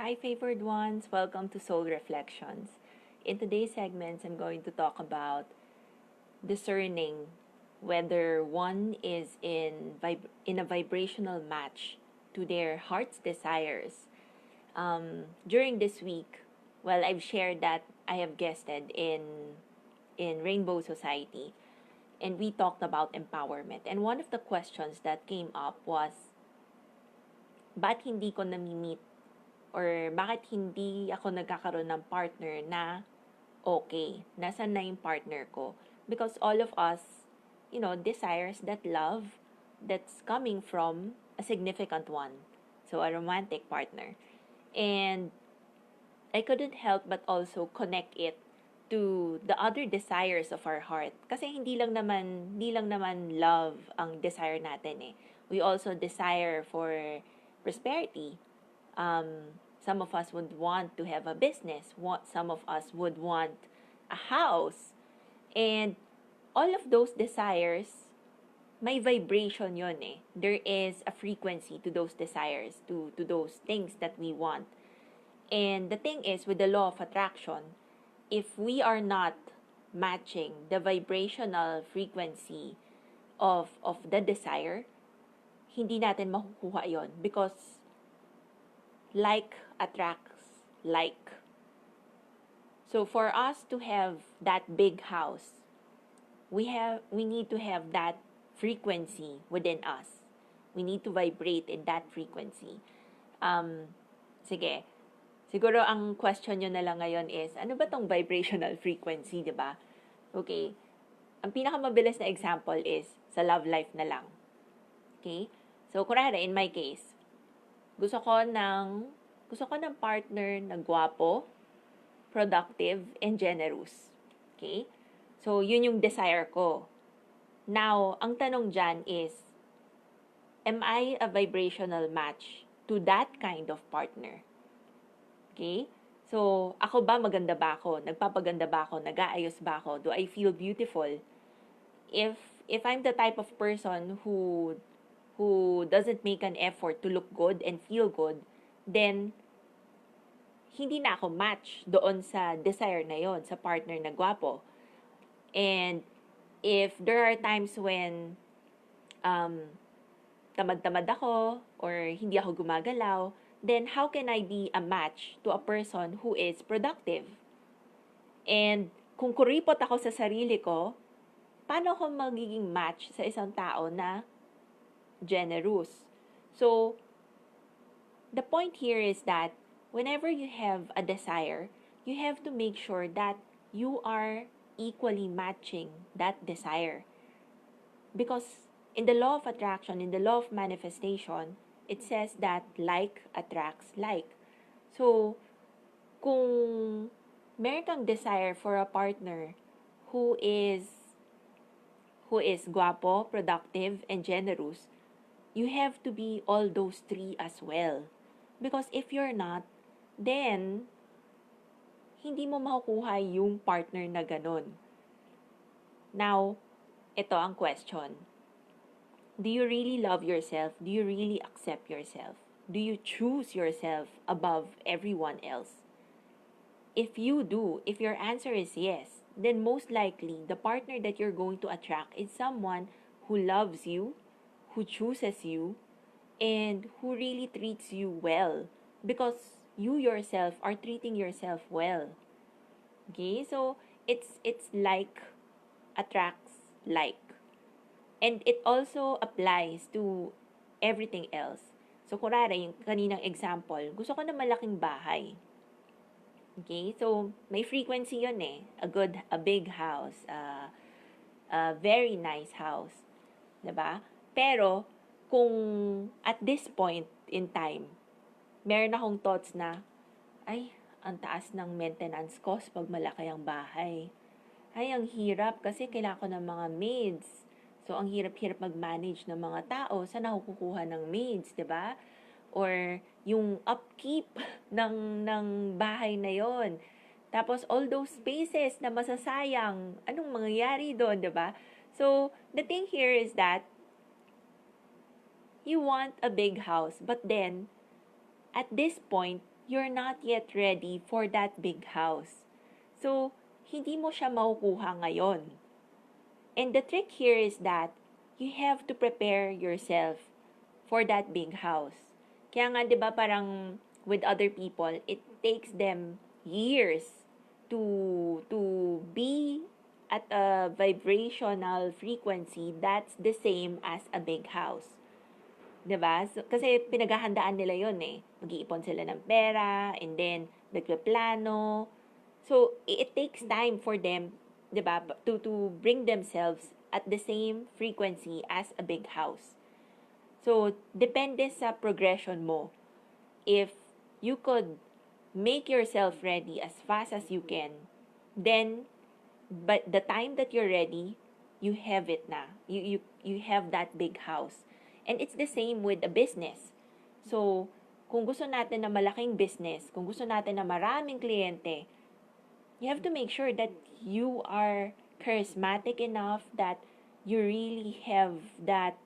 Hi, favored ones. Welcome to Soul Reflections. In today's segments, I'm going to talk about discerning whether one is in a vibrational match to their heart's desires. During this week, well, I've shared that I have guested in Rainbow Society, and we talked about empowerment. And one of the questions that came up was, ba't hindi ko nami-meet or bakit hindi ako nagkakaroon ng partner na okay, nasan na yung partner ko? Because all of us, desires that love that's coming from a significant one. So, a romantic partner. And I couldn't help but also connect it to the other desires of our heart. Kasi hindi lang naman love ang desire natin eh. We also desire for prosperity. Some of us would want to have a business. Some of us would want a house. And all of those desires, may vibration yon eh. There is a frequency to those desires, to those things that we want. And the thing is, with the law of attraction, if we are not matching the vibrational frequency of the desire, hindi natin makukuha yon because like attracts like. So for us to have that big house, we need to have that frequency within us. We need to vibrate in that frequency. Sige. Siguro ang question nyo na lang ngayon is, ano ba tong vibrational frequency, di ba? Okay. Ang pinakamabilis na example is sa love life na lang. Okay? So, kunwari, in my case, gusto ko ng partner na gwapo, productive, and generous. Okay? So, yun yung desire ko. Now, ang tanong dyan is, am I a vibrational match to that kind of partner? Okay? So, ako ba, maganda ba ako? Nagpapaganda ba ako? Nag-aayos ba ako? Do I feel beautiful? If I'm the type of person who doesn't make an effort to look good and feel good, then hindi na ako match doon sa desire na yon, sa partner na gwapo. And if there are times when tamad-tamad ako or hindi ako gumagalaw, then how can I be a match to a person who is productive? And kung kuripot ako sa sarili ko, paano ako magiging match sa isang tao na generous? So, the point here is that whenever you have a desire, you have to make sure that you are equally matching that desire. Because in the law of attraction, in the law of manifestation, it says that like attracts like. So, kung meron kang desire for a partner who is guwapo, productive, and generous, you have to be all those three as well. Because if you're not, then hindi mo makukuha yung partner na ganun. Now, ito ang question. Do you really love yourself? Do you really accept yourself? Do you choose yourself above everyone else? If you do, if your answer is yes, then most likely the partner that you're going to attract is someone who loves you, who chooses you, and who really treats you well because you yourself are treating yourself well. Okay? So, it's like attracts like. And it also applies to everything else. So, kunwari, yung kaninang example, gusto ko na malaking bahay. Okay? So, may frequency yun eh. A big house. A very nice house. Diba? Pero, kung at this point in time, meron akong thoughts na, ay, ang taas ng maintenance cost pag malaki ang bahay. Ay, ang hirap kasi kailangan ko ng mga maids. So, ang hirap-hirap mag-manage ng mga tao. Saan ako kukuha ng maids, di ba? Or yung upkeep ng bahay na yon. Tapos, all those spaces na masasayang, anong mangyayari doon, di ba? So, the thing here is that you want a big house, but then, at this point, you're not yet ready for that big house. So, hindi mo siya makukuha ngayon. And the trick here is that you have to prepare yourself for that big house. Kaya nga, di ba, parang with other people, it takes them years to be at a vibrational frequency that's the same as a big house. 'Di ba? So, kasi pinaghahandaan nila 'yon eh. Mag-iipon sila ng pera and then nagpeplano. So, it takes time for them, 'di ba, to bring themselves at the same frequency as a big house. So, depende sa progression mo. If you could make yourself ready as fast as you can, then but the time that you're ready, you have it na. You have that big house. And it's the same with a business. So, kung gusto natin na malaking business, kung gusto natin na maraming kliyente, you have to make sure that you are charismatic enough, that you really have that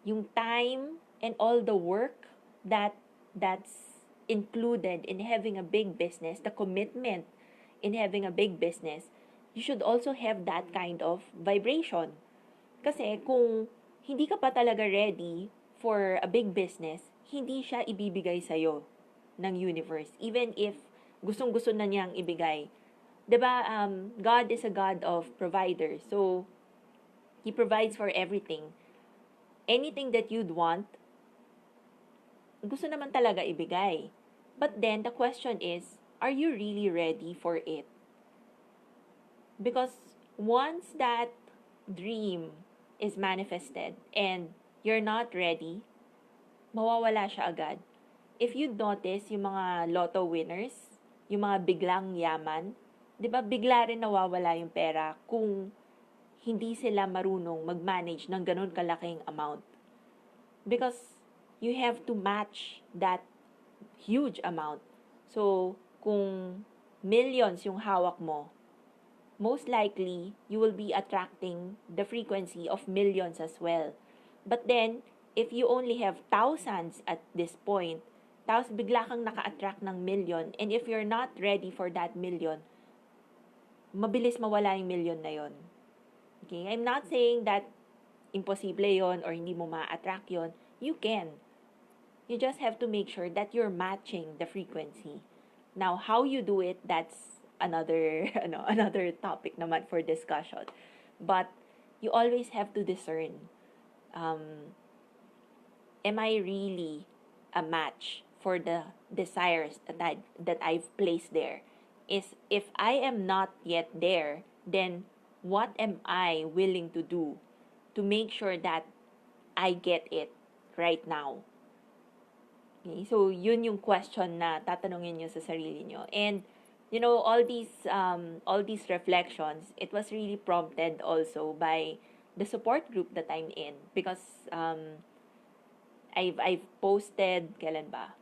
yung time and all the work that's included in having a big business, the commitment in having a big business, you should also have that kind of vibration. Kasi kung hindi ka pa talaga ready for a big business, hindi siya ibibigay sa'yo ng universe. Even if gustong-gusto na niyang ibigay. 'Di ba, God is a God of providers. So, He provides for everything. Anything that you'd want, gusto naman talaga ibigay. But then, the question is, are you really ready for it? Because once that dream is manifested and you're not ready, mawawala siya agad. If you notice, yung mga lotto winners, yung mga biglang yaman, di ba bigla rin nawawala yung pera kung hindi sila marunong mag-manage ng ganun kalaking amount. Because you have to match that huge amount. So, kung millions yung hawak mo, most likely, you will be attracting the frequency of millions as well. But then, if you only have thousands at this point, tapos bigla kang naka-attract ng million, and if you're not ready for that million, mabilis mawala yung million na yon. Okay? I'm not saying that imposible yon or hindi mo ma-attract yon. You can. You just have to make sure that you're matching the frequency. Now, how you do it, that's another another topic naman for discussion. But you always have to discern. Am I really a match for the desires that I've placed there? Is if I am not yet there, then what am I willing to do to make sure that I get it right now? Okay, so yun yung question na tatanungin nyo sa sarili nyo. And all these reflections, it was really prompted also by the support group that I'm in, because I've posted, kailan ba?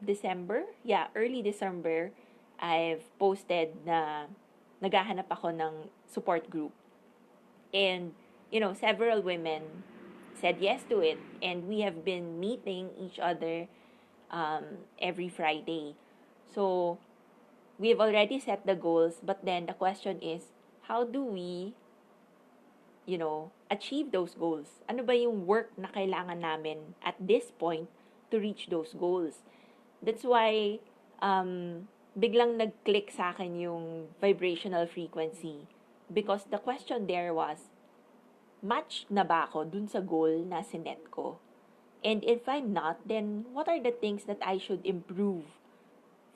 December? Yeah, early December, I've posted na naghahanap ako ng support group. And, several women said yes to it. And we have been meeting each other every Friday. So, we've already set the goals, but then the question is, how do we, achieve those goals? Ano ba yung work na kailangan namin at this point to reach those goals? That's why, biglang nag-click sa akin yung vibrational frequency. Because the question there was, match na ba ako dun sa goal na sinet ko? And if I'm not, then what are the things that I should improve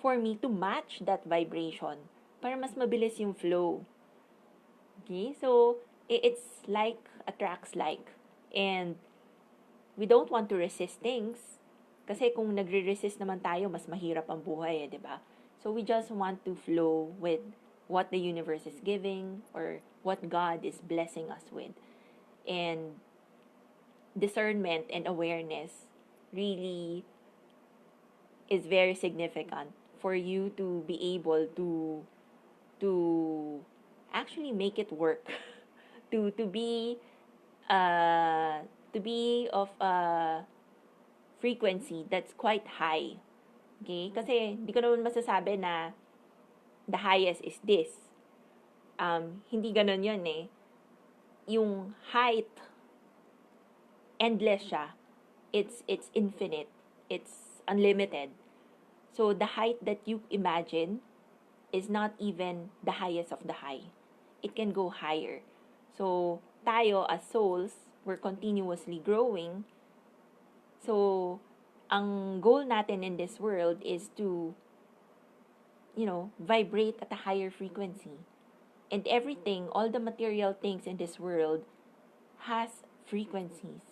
for me to match that vibration para mas mabilis yung flow? Okay? So, it's like attracts like. And we don't want to resist things. Kasi kung nagre-resist naman tayo, mas mahirap ang buhay, di ba? So, we just want to flow with what the universe is giving or what God is blessing us with. And discernment and awareness really is very significant for you to be able to actually make it work. to be of frequency that's quite high. Okay? Kasi di ko naman masasabi na the highest is this. Hindi ganun yun eh. Yung height, endless siya. It's infinite. It's unlimited. So the height that you imagine is not even the highest of the high. It can go higher. So tayo as souls, we're continuously growing. So ang goal natin in this world is to, vibrate at a higher frequency. And everything, all the material things in this world has frequencies.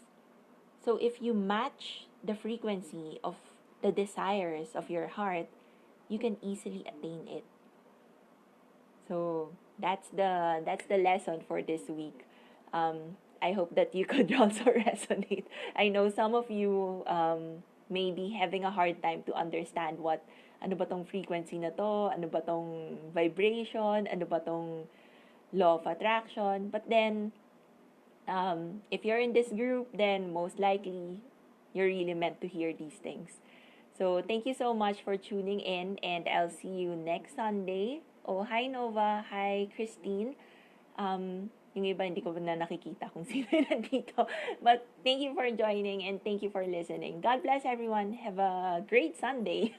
So if you match the frequency of the desires of your heart, you can easily attain it. So that's the lesson for this week. I hope that you could also resonate. I know some of you may be having a hard time to understand ano ba tong frequency na to, ano ba tong vibration, ano ba tong law of attraction. But then, if you're in this group, then most likely you're really meant to hear these things. So, thank you so much for tuning in, and I'll see you next Sunday. Oh, hi Nova, hi Christine. Yung iba hindi ko na nakikita kung sino yung nandito. But thank you for joining and thank you for listening. God bless everyone. Have a great Sunday.